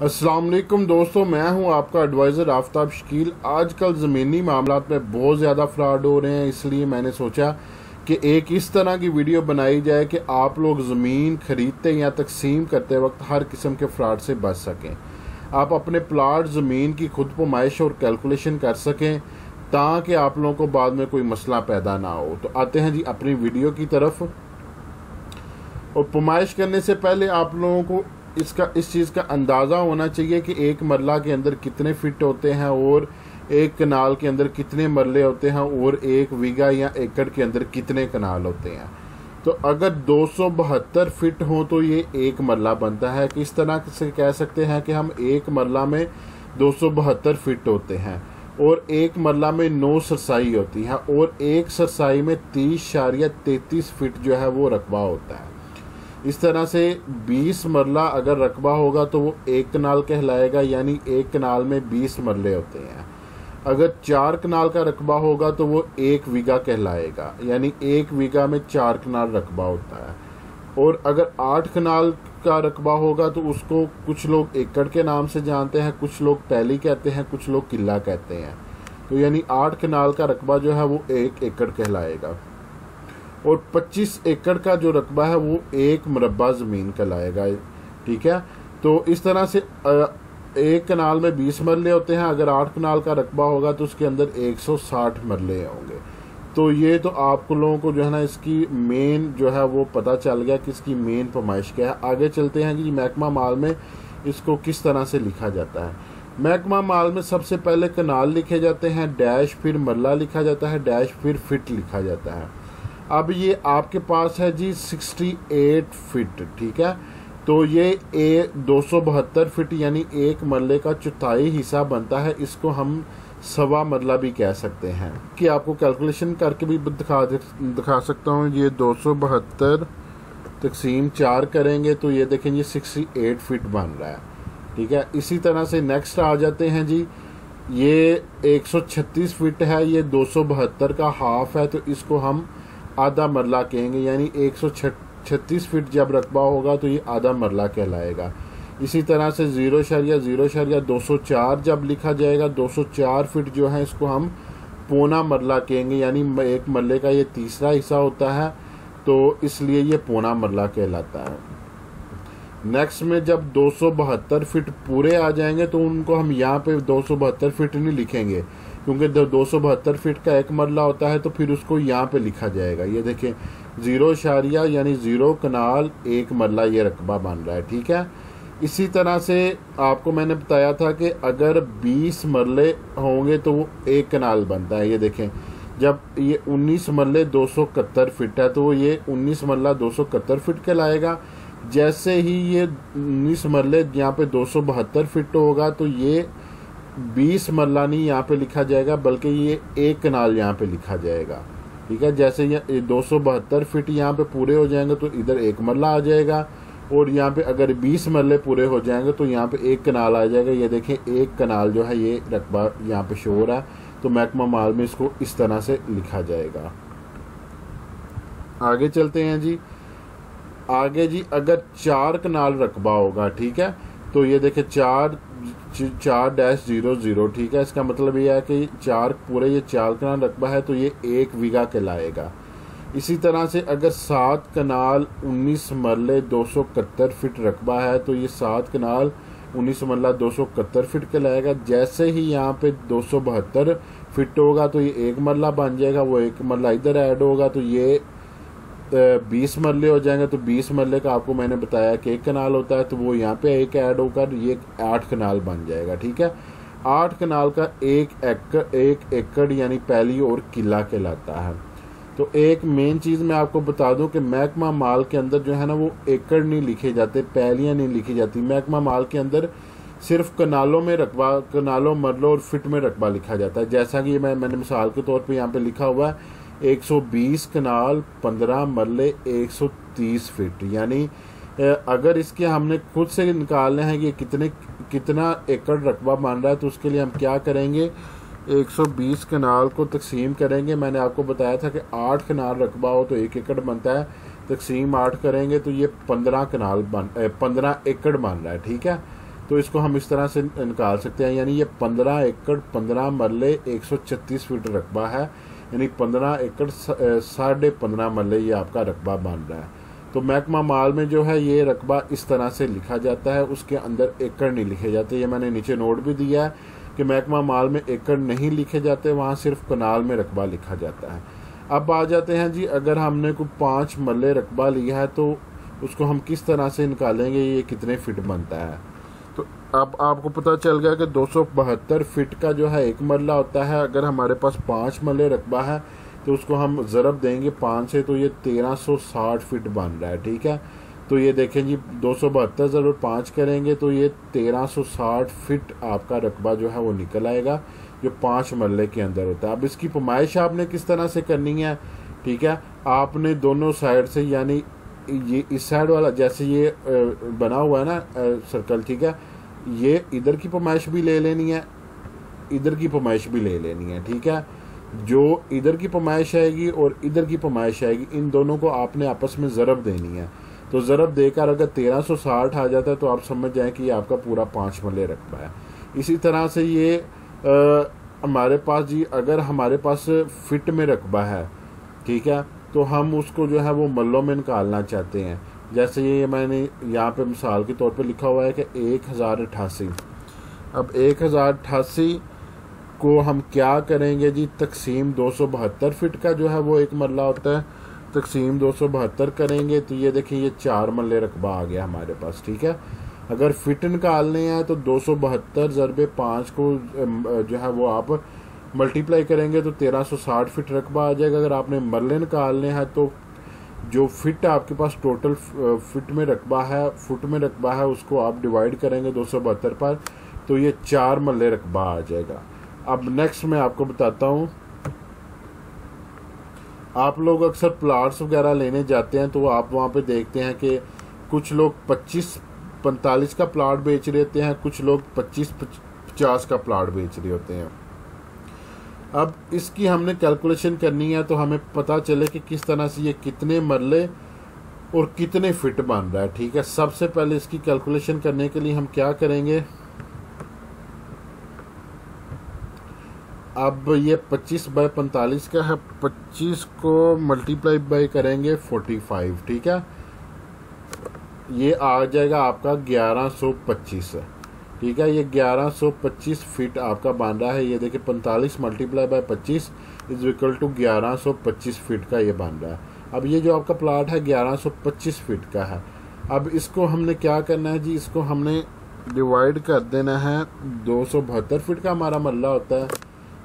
अस्सलाम वालेकुम दोस्तों, मैं हूं आपका एडवाइज़र आफ्ताब शकील। आजकल ज़मीनी मामलात में बहुत ज़्यादा फ्रॉड हो रहे हैं, इसलिए मैंने सोचा कि एक इस तरह की वीडियो बनाई जाए कि आप लोग ज़मीन ख़रीदते या तकसीम करते वक्त हर किस्म के फ्रॉड से बच सकें। आप अपने प्लाट ज़मीन की खुद पमाइश और कैलकुलेशन कर सकें ताकि आप लोगों को बाद में कोई मसला पैदा ना हो। तो आते हैं जी अपनी वीडियो की तरफ। और पमाइश करने से पहले आप लोगों को इस चीज़ का अंदाज़ा होना चाहिए कि एक मरला के अंदर कितने फिट होते हैं और एक कनाल के अंदर कितने मरले होते हैं और एक बीघा या एकड़ के अंदर कितने कनाल होते हैं। तो अगर 272 फिट हो तो ये एक मरला बनता है। किस तरह से कह सकते हैं कि हम एक मरला में 272 फिट होते हैं और एक मरला में 9 सरसाई होती है और एक सरसाई में 30.33 फिट जो है वो रकबा होता है। इस तरह से 20 मरला अगर रकबा होगा तो वो एक कनाल कहलाएगा, यानी एक कनाल में 20 मरले होते हैं। अगर 4 कनाल का रकबा होगा तो वो एक बीघा कहलाएगा, यानी एक बीघा में 4 कनाल रकबा होता है। और अगर 8 कनाल का रकबा होगा तो उसको कुछ लोग एकड़ के नाम से जानते हैं, कुछ लोग पैली कहते हैं, कुछ लोग किला कहते हैं। तो यानी 8 कनाल का रकबा जो है वो एक एकड़ कहलाएगा और 25 एकड़ का जो रकबा है वो एक मुरब्बा ज़मीन कहलाएगा। ठीक है, तो इस तरह से एक कनाल में 20 मरले होते हैं। अगर 8 कनाल का रकबा होगा तो उसके अंदर 160 मरले होंगे। तो ये तो आप लोगों को जो है ना इसकी मेन जो है वो पता चल गया कि इसकी मेन पैमाइश क्या है। आगे चलते हैं कि महकमा माल में इसको किस तरह से लिखा जाता है। महकमा माल में सबसे पहले कनाल लिखे जाते हैं, डैश, फिर मरला लिखा जाता है, डैश, फिर फिट लिखा जाता है। अब ये आपके पास है जी 68 फिट। ठीक है, तो ये 272 फिट यानी एक मरले का चौथाई हिस्सा बनता है। इसको हम सवा मरला भी कह सकते हैं कि आपको कैलकुलेशन करके भी दिखा सकता हूँ। ये 272 तकसीम 4 करेंगे तो ये देखें ये 68 फिट बन रहा है। ठीक है, इसी तरह से नेक्स्ट आ जाते हैं जी, ये 136 फिट है, ये 272 का हाफ है, तो इसको हम आधा मरला कहेंगे, यानी 136 फिट जब रकबा होगा तो ये आधा मरला कहलाएगा। इसी तरह से 0.204 जब लिखा जाएगा, 204 फिट जो है इसको हम पौना मरला कहेंगे, यानी एक मरले का ये तीसरा हिस्सा होता है, तो इसलिए ये पौना मरला कहलाता है। नेक्स्ट में जब 272 फिट पूरे आ जाएंगे तो उनको हम यहाँ पे 272 फिट नहीं लिखेंगे, क्योंकि 272 फिट का एक मरला होता है, तो फिर उसको यहाँ पे लिखा जाएगा। ये देखें 0 यानी 0 कनाल एक मरला ये रकबा बन रहा है। ठीक है, इसी तरह से आपको मैंने बताया था कि अगर 20 मरले होंगे तो वो एक कनाल बनता है। ये देखें जब ये 19 मरले 271 फिट है तो ये 19 मरला 271 फिट कहलाएगा। जैसे ही ये 19 मरले यहाँ पे 272 फिट होगा तो ये 20 मरला नहीं यहाँ पे लिखा जाएगा, बल्कि ये एक कनाल यहाँ पे लिखा जाएगा। ठीक है, जैसे ये 272 फिट यहाँ पे पूरे हो जाएंगे तो इधर एक मरला आ जाएगा, और यहाँ पे अगर 20 मरले पूरे हो जाएंगे तो यहाँ पे एक कनाल आ जाएगा। ये देखें एक कनाल जो है ये रकबा यहाँ पे शो हो रहा है, तो महकमा माल में इसको इस तरह से लिखा जाएगा। आगे चलते हैं जी। आगे जी अगर 4 कनाल रकबा होगा, ठीक है, तो ये देखें 4-0-0। ठीक है, इसका मतलब ये है कि 4 पूरे ये 4 कनाल रकबा है तो ये एक बीघा कहलाएगा। इसी तरह से अगर 7 कनाल 19 मरले 271 फिट रकबा है तो ये 7 कनाल 19 मरला 271 फिट कहलाएगा। जैसे ही यहाँ पे 272 फिट होगा तो ये एक मरला बन जाएगा, वो एक मरला इधर ऐड होगा तो ये 20 मरले हो जाएंगे। तो 20 मरले का आपको मैंने बताया कि एक कनाल होता है, तो वो यहाँ पे एक ऐड होकर ये 8 कनाल बन जाएगा। ठीक है, 8 कनाल का एक एकड़ यानी पैली और किला कहलाता है। तो एक मेन चीज़ मैं आपको बता दूं कि महकमा माल के अंदर जो है ना वो एकड़ नहीं लिखे जाते, पैलियाँ नहीं लिखी जाती। महकमा माल के अंदर सिर्फ कनालों में रकबा, कनालों मरलों और फिट में रकबा लिखा जाता है। जैसा कि मैंने मिसाल के तौर पे यहाँ पे लिखा हुआ है 120 कनाल 15 मरले 130 फिट, यानी अगर इसके हमने खुद से निकालना है कि कितना एकड़ रकबा बन रहा है तो उसके लिए हम क्या करेंगे, 120 कनाल को तकसीम करेंगे। मैंने आपको बताया था कि 8 कनाल रकबा हो तो 1 एकड़ बनता है, तकसीम 8 करेंगे तो ये 15 एकड़ बन रहा है। ठीक है, तो इसको हम इस तरह से निकाल सकते हैं, यानी ये 15 एकड़ 15 मरले 136 फीट रकबा है, यानी 15 एकड़ 15.5 मरले ये आपका रकबा बन रहा है। तो महकमा माल में जो है ये रकबा इस तरह से लिखा जाता है, उसके अंदर एकड़ नहीं लिखे जाते। ये मैंने नीचे नोट भी दिया है कि महकमा माल में एकड़ नहीं लिखे जाते, वहाँ सिर्फ कनाल में रकबा लिखा जाता है। अब आ जाते हैं जी, अगर हमने कोई 5 मरले रकबा लिया है तो उसको हम किस तरह से निकालेंगे, ये कितने फिट बनता है। तो अब आपको पता चल गया कि 272 फिट का जो है एक मरला होता है। अगर हमारे पास 5 मरले रकबा है तो उसको हम ज़रब देंगे 5 से, तो ये 1360 फिट बन रहा है। ठीक है, तो ये देखें जी 272 ज़रूर 5 करेंगे तो ये 1360 फिट आपका रकबा जो है वो निकल आएगा, जो 5 मरले के अंदर होता है। अब इसकी पैमाइश आपने किस तरह से करनी है, ठीक है, आपने दोनों साइड से, यानी ये इस साइड वाला जैसे ये बना हुआ है ना सर्कल, ठीक है, ये इधर की पैमाइश भी ले लेनी है, इधर की पैमाइश भी ले लेनी है। ठीक है, जो इधर की पैमाइश आएगी और इधर की पैमाइश आएगी, इन दोनों को आपने आपस में ज़रब देनी है। तो ज़रब देकर अगर 1360 आ जाता है तो आप समझ जाएं कि ये आपका पूरा 5 मरले रकबा है। इसी तरह से ये हमारे पास जी, अगर हमारे पास फिट में रकबा है, ठीक है, तो हम उसको जो है वो मल्लों में निकालना चाहते हैं। जैसे ये मैंने यहाँ पे मिसाल के तौर पे लिखा हुआ है कि 1088। अब 1088 को हम क्या करेंगे जी, तकसीम 272 फिट का जो है वो एक मरला होता है, तकसीम 272 करेंगे तो ये देखिए ये 4 मरले रकबा आ गया हमारे पास। ठीक है, अगर फिट निकालने हैं तो 272 ज़रबे 5 को जो है वो आप मल्टीप्लाई करेंगे तो 1360 फिट रकबा आ जाएगा। अगर आपने मरले निकालने हैं तो जो फिट आपके पास टोटल फिट में रकबा है, फुट में रकबा है, उसको आप डिवाइड करेंगे 272 पर, तो ये 4 मरले रकबा आ जाएगा। अब नेक्स्ट मैं आपको बताता हूँ, आप लोग अक्सर प्लाट्स वगैरह लेने जाते हैं तो आप वहाँ पे देखते हैं कि कुछ लोग 25-45 का प्लाट बेच रहे होते हैं, कुछ लोग 25-50 का प्लाट बेच रहे होते हैं। अब इसकी हमने कैलकुलेशन करनी है तो हमें पता चले कि किस तरह से ये कितने मरले और कितने फिट बन रहा है। ठीक है, सबसे पहले इसकी कैलकुलेशन करने के लिए हम क्या करेंगे, अब ये 25/45 का है, 25 को मल्टीप्लाई बाय करेंगे 45। ठीक है, ये आ जाएगा आपका 1125। ठीक है, ये 1125 फिट आपका बन रहा है। ये देखिए 45 multiply by 25 is equal to 1125 feet का ये बन रहा है। अब ये जो आपका प्लाट है 1125 फिट का है। अब इसको हमने क्या करना है जी, इसको हमने डिवाइड कर देना है, 272 फिट का हमारा मल्ला होता है,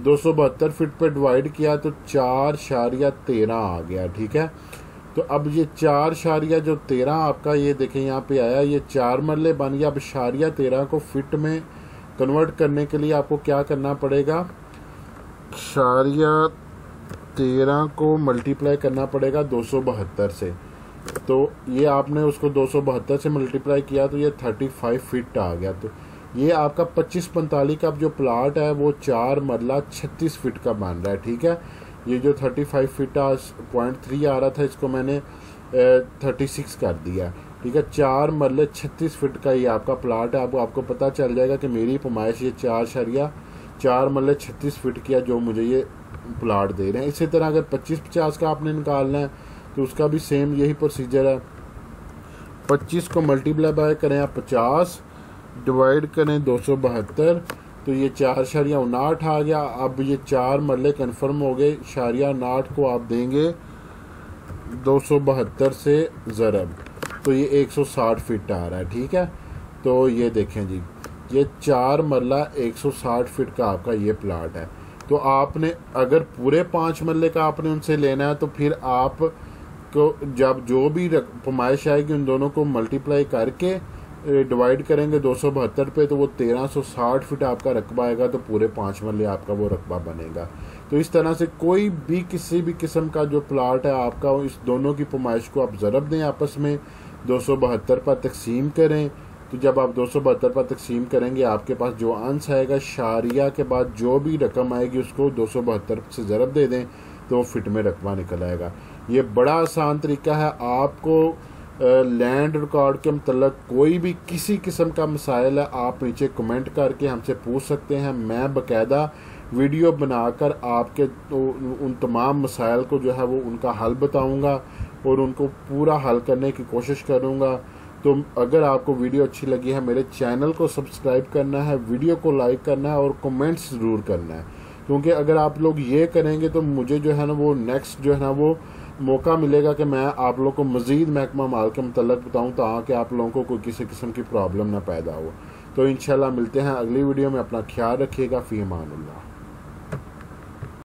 272 फिट पे डिवाइड किया तो 4.13 आ गया। ठीक है, तो अब ये 4.13 आपका ये देखें यहाँ पे आया, ये 4 मरले बन गया। अब 13 को फिट में कन्वर्ट करने के लिए आपको क्या करना पड़ेगा, 13 को मल्टीप्लाई करना पड़ेगा 272 से। तो ये आपने उसको 272 से मल्टीप्लाई किया तो ये 35 फिट आ गया। तो ये आपका 25-45 का जो प्लाट है वो 4 मरला 36 फिट का बन रहा है। ठीक है, ये जो 35 फिट 0.3 आ रहा था इसको मैंने 36 कर दिया। ठीक है, 4 मरले 36 फिट का ये आपका प्लाट है। आपको पता चल जाएगा कि मेरी पैमाइश ये 4 मरले 36 फिट किया जो मुझे ये प्लाट दे रहे हैं। इसी तरह अगर 25-50 का आपने निकालना है तो उसका भी सेम यही प्रोसीजर है। 25 को मल्टीप्लाई बाय करें आप 50, डिवाइड करें 272, तो ये 4.59 आ गया। अब ये 4 मरले कन्फर्म हो गए, 0.9 को आप देंगे 272 से ज़रब, तो ये 160 फिट आ रहा है। ठीक है, तो ये देखें जी, ये 4 मरला 160 फिट का आपका ये प्लाट है। तो आपने अगर पूरे 5 मरले का आपने उनसे लेना है तो फिर आप को जब जो भी पैमाइश आएगी उन दोनों को मल्टीप्लाई करके डिवाइड करेंगे 272 पे, तो वो 1360 फिट आपका रकबा आएगा। तो पूरे 5 मरले आपका वो रकबा बनेगा। तो इस तरह से कोई भी किसी भी किस्म का जो प्लाट है आपका, इस दोनों की पैमाइश को आप ज़रब दें आपस में, 272 पर तकसीम करें। तो जब आप 272 पर तकसीम करेंगे आपके पास जो आंसर आएगा, शारिया के बाद जो भी रकम आएगी उसको 272 से ज़रब दे दें तो फिट में रकबा निकल आएगा। ये बड़ा आसान तरीका है। आपको लैंड रिकॉर्ड के मतलब कोई भी किसी किस्म का मसाइल है, आप नीचे कमेंट करके हमसे पूछ सकते हैं। मैं बाकायदा वीडियो बनाकर आपके उन तमाम मसाइल को जो है वो उनका हल बताऊंगा और उनको पूरा हल करने की कोशिश करूंगा। तो अगर आपको वीडियो अच्छी लगी है, मेरे चैनल को सब्सक्राइब करना है, वीडियो को लाइक करना है और कमेंट्स ज़रूर करना है, क्योंकि अगर आप लोग ये करेंगे तो मुझे जो है ना वो नेक्स्ट जो है ना वो मौका मिलेगा कि मैं आप लोग को मज़ीद महकमा माल के मतलब बताऊँ, ताकि आप लोगों को कोई किसी किस्म की प्रॉब्लम ना पैदा हो। तो इंशाल्लाह मिलते हैं अगली वीडियो में। अपना ख्याल रखिएगा। फ़ी अमानिल्लाह।